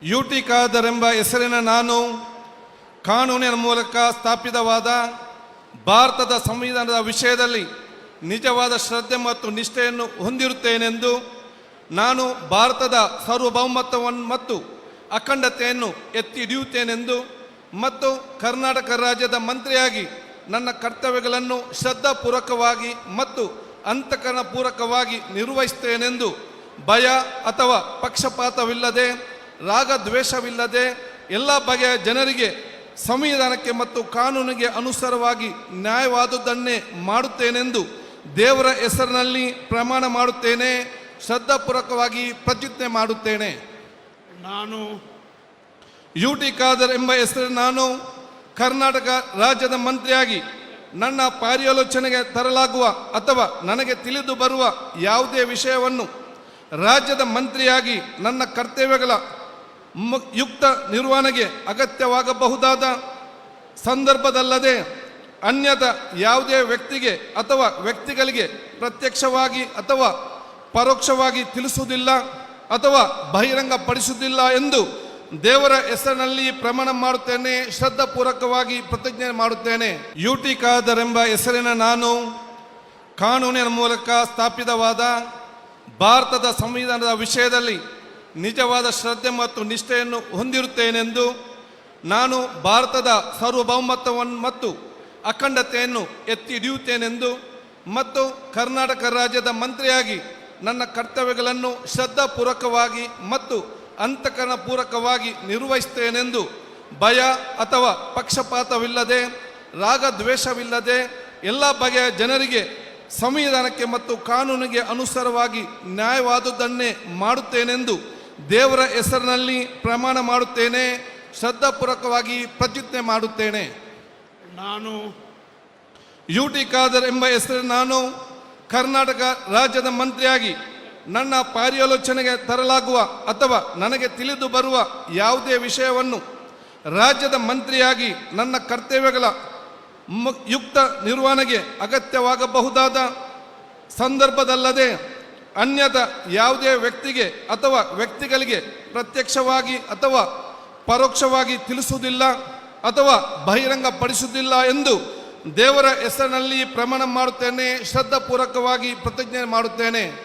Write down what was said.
UT Khader ಎಂಬ ಹೆಸರಿನ ನಾನು ಕಾನೂನಿನ ಮೂಲಕ ಸ್ಥಾಪಿತವಾದ ಭಾರತದ ಸಂವಿಧಾನದ ವಿಷಯದಲ್ಲಿ ನಿಜವಾದ ಶ್ರದ್ಧೆ ಮತ್ತು ನಿಷ್ಠೆಯನ್ನು ಹೊಂದಿರುತ್ತೇನೆಂದು ನಾನು ಭಾರತದ ಸಾರ್ವಭೌಮತ್ವವನ್ನು ಮತ್ತು ಅಖಂಡತೆಯನ್ನು ಎತ್ತಿ ಹಿಡಿಯುತ್ತೇನೆಂದು ಮತ್ತು ಕರ್ನಾಟಕ ರಾಜ್ಯದ ಮಂತ್ರಿಯಾಗಿ ನನ್ನ ಕರ್ತವ್ಯಗಳನ್ನು ಶ್ರದ್ಧಾಪೂರ್ವಕವಾಗಿ ಮತ್ತು ಅಂತಃಕರಣಪೂರ್ವಕವಾಗಿ ನಿರ್ವಹಿಸುತ್ತೇನೆಂದು ಭಯ ಅಥವಾ ಪಕ್ಷಪಾತವಿಲ್ಲದೆ ರಾಗದ್ವೇಷವಿಲ್ಲದೆ ಎಲ್ಲ ಬಗೆಯ ಜನರಿಗೆ ಸಂವಿಧಾನಕ್ಕೆ ಮತ್ತು ಕಾನೂನಿಗೆ ಅನುಸಾರವಾಗಿ ನ್ಯಾಯವಾದುದನ್ನೇ ಮಾಡುತ್ತೇನೆಂದು ದೇವರ ಹೆಸರಿನಲ್ಲಿ ಪ್ರಮಾಣ ಮಾಡುತ್ತೇನೆ. ಶ್ರದ್ಧಾಪೂರ್ವಕವಾಗಿ ಪ್ರತಿಜ್ಞೆ ಮಾಡುತ್ತೇನೆ. ನಾನು ಯುಟಿ ಖಾದರ್ ಎಂಬ ಹೆಸರು ನಾನು ಕರ್ನಾಟಕ ರಾಜ್ಯದ ಮಂತ್ರಿಯಾಗಿ ನನ್ನ ಪರ್ಯಾಲೋಚನೆಗೆ ತರಲಾಗುವ ಅಥವಾ ನನಗೆ ತಿಳಿದು ಬರುವ ಯಾವುದೇ ವಿಷಯವನ್ನು ರಾಜ್ಯದ ಮಂತ್ರಿಯಾಗಿ ನನ್ನ ಕರ್ತವ್ಯಗಳ ಯುಕ್ತ ನಿರ್ವಹಣೆಗೆ ಅಗತ್ಯವಾಗಬಹುದಾದ ಸಂದರ್ಭದಲ್ಲದೆ ಅನ್ಯತಾ ಯಾವುದೇ ವ್ಯಕ್ತಿಗೆ ಅಥವಾ ವ್ಯಕ್ತಿಗಳಿಗೆ ಪ್ರತ್ಯಕ್ಷವಾಗಿ ಅಥವಾ ಪರೋಕ್ಷವಾಗಿ ತಿಳಿಸುವುದಿಲ್ಲ ಅಥವಾ ಬಹಿರಂಗಪಡಿಸುವುದಿಲ್ಲ ಎಂದು ದೇವರ ಹೆಸರಿನಲ್ಲಿ ಪ್ರಮಾಣ ಮಾಡುತ್ತೇನೆ. ಶ್ರದ್ಧಾಪೂರ್ವಕವಾಗಿ ಪ್ರತಿಜ್ಞೆ ಮಾಡುತ್ತೇನೆ. ಯುಟಿ ಖಾದರ್ ಎಂಬ ಹೆಸರಿನ ನಾನು ಕಾನೂನಿನ ಮೂಲಕ ಸ್ಥಾಪಿತವಾದ ಭಾರತದ ಸಂವಿಧಾನದ ವಿಷಯದಲ್ಲಿ ನಿಜವಾದ ಶ್ರದ್ಧೆ ಮತ್ತು ನಿಷ್ಠೆಯನ್ನು ಹೊಂದಿರುತ್ತೇನೆಂದು ನಾನು ಭಾರತದ ಸಾರ್ವಭೌಮತ್ವವನ್ನು ಮತ್ತು ಅಖಂಡತೆಯನ್ನು ಎತ್ತಿ ಹಿಡಿಯುತ್ತೇನೆಂದು ಮತ್ತು ಕರ್ನಾಟಕ ರಾಜ್ಯದ ಮಂತ್ರಿಯಾಗಿ ನನ್ನ ಕರ್ತವ್ಯಗಳನ್ನು ಶ್ರದ್ಧಾಪೂರ್ವಕವಾಗಿ ಮತ್ತು ಅಂತಃಕರಣಪೂರ್ವಕವಾಗಿ ನಿರ್ವಹಿಸುತ್ತೇನೆಂದು ಭಯ ಅಥವಾ ಪಕ್ಷಪಾತವಿಲ್ಲದೆ ರಾಗದ್ವೇಷವಿಲ್ಲದೆ ಎಲ್ಲ ಬಗೆಯ ಜನರಿಗೆ ಸಂವಿಧಾನಕ್ಕೆ ಮತ್ತು ಕಾನೂನಿಗೆ ಅನುಸಾರವಾಗಿ ನ್ಯಾಯವಾದುದನ್ನೇ ಮಾಡುತ್ತೇನೆಂದು ದೇವರ ಹೆಸರಿನಲ್ಲಿ ಪ್ರಮಾಣ ಮಾಡುತ್ತೇನೆ. ಶ್ರದ್ಧಾಪೂರ್ವಕವಾಗಿ ಪ್ರತಿಜ್ಞೆ ಮಾಡುತ್ತೇನೆ. ನಾನು ಯುಟಿ ಖಾದರ್ ಎಂಬ ಹೆಸರು ನಾನು ಕರ್ನಾಟಕ ರಾಜ್ಯದ ಮಂತ್ರಿಯಾಗಿ ನನ್ನ ಪರ್ಯಾಲೋಚನೆಗೆ ತರಲಾಗುವ ಅಥವಾ ನನಗೆ ತಿಳಿದು ಬರುವ ಯಾವುದೇ ವಿಷಯವನ್ನು ರಾಜ್ಯದ ಮಂತ್ರಿಯಾಗಿ ನನ್ನ ಕರ್ತವ್ಯಗಳ ಯುಕ್ತ ನಿರ್ವಹಣೆಗೆ ಅಗತ್ಯವಾಗಬಹುದಾದ ಸಂದರ್ಭದಲ್ಲದೆ ಅನ್ಯತಾ ಯಾವುದೇ ವ್ಯಕ್ತಿಗೆ ಅಥವಾ ವ್ಯಕ್ತಿಗಳಿಗೆ ಪ್ರತ್ಯಕ್ಷವಾಗಿ ಅಥವಾ ಪರೋಕ್ಷವಾಗಿ ತಿಳಿಸುವುದಿಲ್ಲ ಅಥವಾ ಬಹಿರಂಗಪಡಿಸುವುದಿಲ್ಲ ಎಂದು ದೇವರ ಹೆಸರಿನಲ್ಲಿ ಪ್ರಮಾಣ ಮಾಡುತ್ತೇನೆ. ಶ್ರದ್ಧಾಪೂರ್ವಕವಾಗಿ ಪ್ರತಿಜ್ಞೆ ಮಾಡುತ್ತೇನೆ.